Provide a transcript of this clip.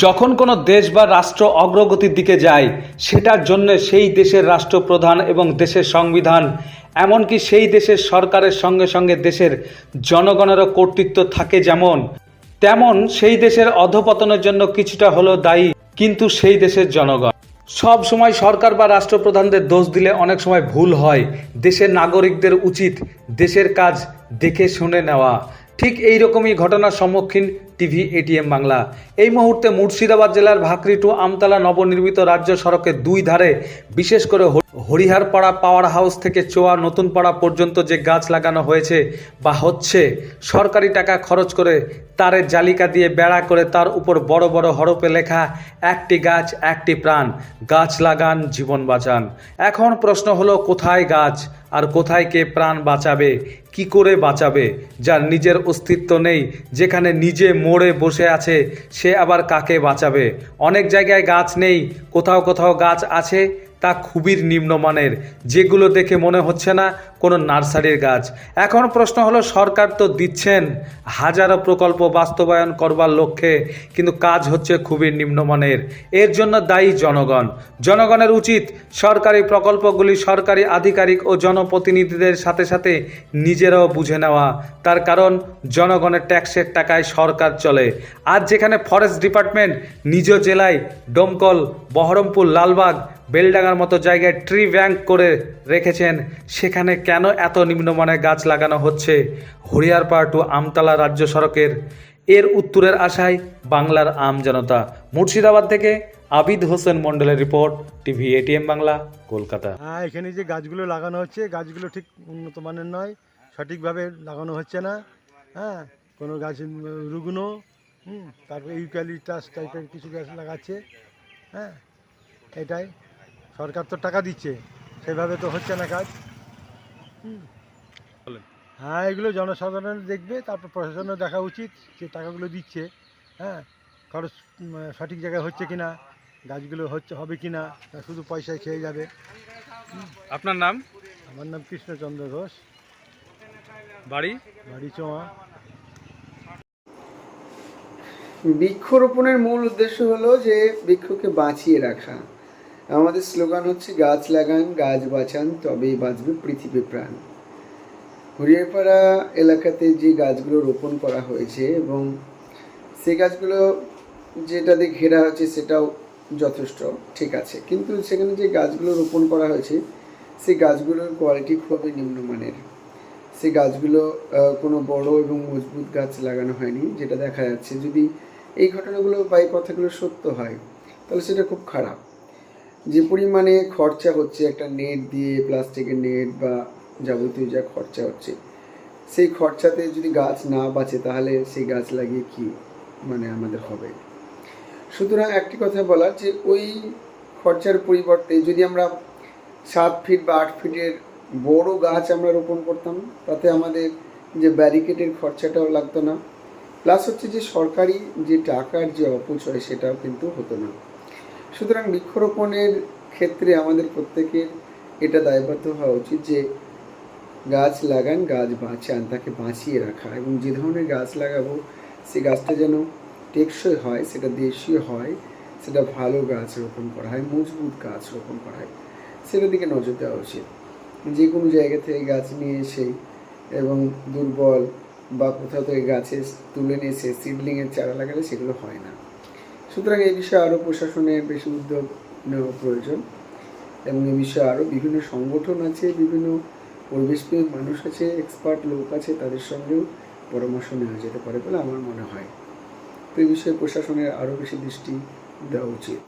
যখন কোনো দেশ বা রাষ্ট্র অগ্রগতির দিকে যায়, সেটার জন্য সেই দেশের রাষ্ট্রপ্রধান এবং দেশের সংবিধান, এমনকি সেই দেশের সরকারের সঙ্গে সঙ্গে দেশের জনগণেরও কর্তৃত্ব থাকে। যেমন তেমন সেই দেশের অধঃপতনের জন্য কিছুটা হলেও দায়ী কিন্তু সেই দেশের জনগণ। সব সময় সরকার বা রাষ্ট্রপ্রধানদের দোষ দিলে অনেক সময় ভুল হয়। দেশের নাগরিকদের উচিত দেশের কাজ দেখে শুনে নেওয়া। ঠিক এই রকমই ঘটনার সম্মুখীন টিভি এটিএম বাংলা। এই মুহূর্তে মুর্শিদাবাদ জেলার ভাকরি টু আমতলা নবনির্মিত রাজ্য সড়কের দুই ধারে, বিশেষ করে হরিহারপাড়া পাওয়ার হাউস থেকে চোয়া নতুনপাড়া পর্যন্ত যে গাছ লাগানো হয়েছে বা হচ্ছে, সরকারি টাকা খরচ করে তারের জালিকা দিয়ে বেড়া করে তার উপর বড় বড় হরফে লেখা একটি গাছ একটি প্রাণ, গাছ লাগান জীবন বাঁচান। এখন প্রশ্ন হলো, কোথায় গাছ আর কোথায় কে প্রাণ বাঁচাবে, কি করে বাঁচাবে? যার নিজের অস্তিত্ব নেই, যেখানে নিজে মরে বসে আছে, সে আবার কাকে বাঁচাবে? অনেক জায়গায় গাছ নেই, কোথাও কোথাও গাছ আছে, তা খুবই নিম্নমানের, যেগুলো দেখে মনে হচ্ছে না কোনো নার্সারির গাছ। এখন প্রশ্ন হলো, সরকার তো দিচ্ছেন হাজারো প্রকল্প বাস্তবায়ন করবার লক্ষ্যে, কিন্তু কাজ হচ্ছে খুবই নিম্নমানের। এর জন্য দায়ী জনগণ। জনগণের উচিত সরকারি প্রকল্পগুলি সরকারি আধিকারিক ও জনপ্রতিনিধিদের সাথে সাথে নিজেরাও বুঝে নেওয়া। তার কারণ জনগণের ট্যাক্সের টাকায় সরকার চলে। আজ যেখানে ফরেস্ট ডিপার্টমেন্ট নিজ জেলায় ডোমকল, বহরমপুর, লালবাগ, বেলডাঙ্গার মতো জায়গায় ট্রি ব্যাংক করে রেখেছেন, সেখানে কেন এত নিম্নমানের গাছ লাগানো হচ্ছে হরিহারপাড়া টু আমতলা রাজ্য সড়কের? এর উত্তরের আশায় বাংলার আম জনতা। মুর্শিদাবাদ থেকে আবিদ হোসেন মন্ডলের report, TV ATM Bangla, Kolkata. এখানে যে গাছগুলো লাগানো হচ্ছে, গাছগুলো ঠিক উন্নত মানের নয়, সঠিকভাবে লাগানো হচ্ছে না। কোনো গাছ রুগ্ন, তারপরে ইউক্যালিপটাস টাইপের কিছু গাছ লাগাচ্ছে। এটাই সরকার তো টাকা দিচ্ছে, সেভাবে তো হচ্ছে না কাজ। এগুলো জনসাধারণ দেখবে, তারপর প্রশাসনও দেখা উচিত যে টাকাগুলো দিচ্ছে খরচ সঠিক জায়গায় হচ্ছে কিনা, গাছগুলো হবে কিনা, শুধু পয়সায় খেয়ে যাবে। আপনার নাম? আমার নাম কৃষ্ণচন্দ্র ঘোষ, বাড়ি চোয়া। বৃক্ষরোপণের মূল উদ্দেশ্য হলো যে বৃক্ষকে বাঁচিয়ে রাখা। আমাদের স্লোগান হচ্ছে, গাছ লাগান গাছ বাঁচান, তবেই বাঁচবে পৃথিবী প্রাণ। হরিহারপাড়া এলাকাতে যে গাছগুলো রোপণ করা হয়েছে এবং সেই গাছগুলো যেটাতে ঘেরা হয়েছে সেটাও যথেষ্ট ঠিক আছে, কিন্তু সেখানে যে গাছগুলো রোপণ করা হয়েছে সেই গাছগুলোর কোয়ালিটি খুবই নিম্নমানের। সেই গাছগুলো কোনো বড় এবং মজবুত গাছ লাগানো হয়নি, যেটা দেখা যাচ্ছে। যদি এই ঘটনাগুলো বা এই কথাগুলো সত্য হয়, তাহলে সেটা খুব খারাপ। যে পরিমাণে খরচা হচ্ছে একটা নেট দিয়ে, প্লাস্টিকের নেট বা যাবতীয় যা খরচা হচ্ছে, সেই খরচাতে যদি গাছ না বাঁচে, তাহলে সেই গাছ লাগিয়ে কি আমাদের হবে? সুতরাং একটি কথা বলার, যে ওই খরচার পরিবর্তে যদি আমরা 7 ফিট বা 8 ফিটের বড় গাছ আমরা রোপণ করতাম, তাতে আমাদের যে ব্যারিকেডের খরচাটাও লাগতো না, প্লাস হচ্ছে যে সরকারি যে টাকার যে অপচয় সেটাও কিন্তু হতো না। সুতরাং বৃক্ষরোপণের ক্ষেত্রে আমাদের প্রত্যেকের এটা দায়বদ্ধ হওয়া উচিত যে গাছ লাগান গাছ বাঁচান, তাকে বাঁচিয়ে রাখা, এবং যে ধরনের গাছ লাগাবো সেই গাছটা যেন টেকসই হয়, সেটা দেশীয় হয়, সেটা ভালো গাছ রোপণ করা হয়, মজবুত গাছ রোপণ করা হয়, সেটার দিকে নজর দেওয়া উচিত। যে কোনো জায়গা থেকে গাছ নিয়ে এসে এবং দুর্বল বা কোথাও থেকে গাছে তুলে নিয়ে এসে সিডলিংয়ের চারা লাগালে সেগুলো হয় না। সুতরাং এই বিষয়ে আরও প্রশাসনের বেশি উদ্যোগ নেওয়া প্রয়োজন, এবং এই বিষয়ে আরও বিভিন্ন সংগঠন আছে, বিভিন্ন পরিবেশপ্রেমী মানুষ আছে, এক্সপার্ট লোক আছে, তাদের সঙ্গেও পরামর্শ নেওয়া যেতে পারে বলে আমার মনে হয়। তো এই বিষয়ে প্রশাসনের আরও বেশি দৃষ্টি দেওয়া উচিত।